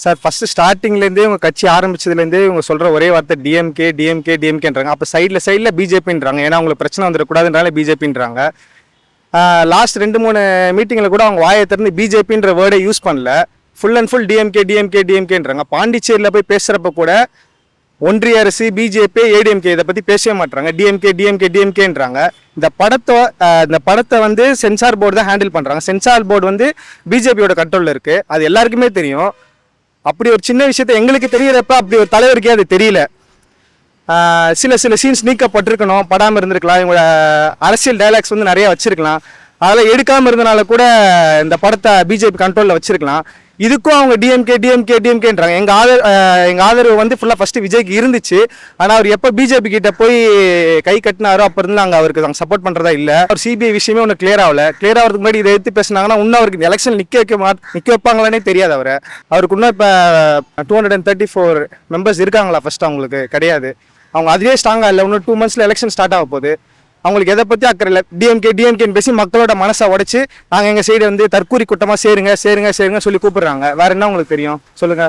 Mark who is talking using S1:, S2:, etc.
S1: Sir first ஸ்டார்டிங்லேருந்தே உங்கள் கட்சி ஆரம்பிச்சதுலேருந்தே இவங்க சொல்கிற ஒரே வார்த்தை டிஎம்கே டிஎம்கே டிஎம்கேன்றாங்க. அப்போ சைடில் பிஜேபின்றாங்க. ஏன்னா அவங்களுக்கு பிரச்சனை வந்துடக்கூடாதுன்றால பிஜேபின்றாங்க. லாஸ்ட் 2-3 மீட்டிங்கில் கூட அவங்க வாயை திறந்து பிஜேபின்ற வேர்டை யூஸ் பண்ணல. Full and full DMK DMK டிஎம்கேன்றாங்க. பாண்டிச்சேரியில் போய் பேசுகிறப்ப கூட ஒன்றிய அரசு பிஜேபி ஏடிஎம்கே இதை பற்றி பேசவே மாட்டாங்க. டிஎம்கே டிஎம்கே டிஎம்கேன்றாங்க. இந்த படத்தை வந்து சென்சார் போர்டு தான் ஹேண்டில் பண்ணுறாங்க. சென்சார் போர்டு வந்து பிஜேபியோட கண்ட்ரோலில் இருக்குது. அது எல்லாருக்குமே தெரியும். அப்படி ஒரு சின்ன விஷயத்த எங்களுக்கு தெரியறப்ப அப்படி ஒரு தலைவருக்கே அது தெரியல. சில சீன்ஸ் நீக்கப்பட்டிருக்கணும், படாமல் இருந்திருக்கலாம். இவங்களோட அரசியல் டைலாக்ஸ் வந்து நிறைய வச்சிருக்கலாம். அதெல்லாம் எடுக்காமல் இருந்தனால கூட இந்த படத்தை பிஜேபி கண்ட்ரோலில் வச்சிருக்கலாம். இதுக்கும் அவங்க டிஎம்கே டிஎம்கே டிஎம்கேன்றாங்க. எங்கள் ஆதரவு வந்து ஃபுல்லாக ஃபஸ்ட்டு விஜய்க்கு இருந்துச்சு. ஆனால் அவர் எப்போ பிஜேபி கிட்ட போய் கை கட்டினாரோ அப்போ இருந்து நாங்கள் அவருக்கு சப்போர்ட் பண்ணுறதா இல்லை. அவர் சிபிஐ விஷயமே ஒன்று கிளியர் ஆகிறதுக்கு முன்னாடி இதை எடுத்து பேசினாங்கன்னா இன்னும் அவருக்கு எலெக்ஷன் நிற்க வைப்பாங்களானே தெரியாது. அவருக்கு இன்னும் இப்போ 234 மெம்பர்ஸ் இருக்காங்களா? ஃபர்ஸ்ட் அவங்களுக்கு கிடையாது. அவங்க அதுவே ஸ்ட்ராங்காக இல்லை. இன்னும் 2 months எலெக்ஷன் ஸ்டார்ட் ஆக போகுது. அவங்களுக்கு எதை பற்றி அக்கறை இல்லை. டிஎம்கேன்னு பேசி மக்களோட மனசை உடைச்சு நாங்கள் எங்கள் சைடு வந்து தற்கூரி கூட்டமாக சேருங்க சொல்லி கூப்பிடுறாங்க. வேற என்ன உங்களுக்கு தெரியும் சொல்லுங்கள்.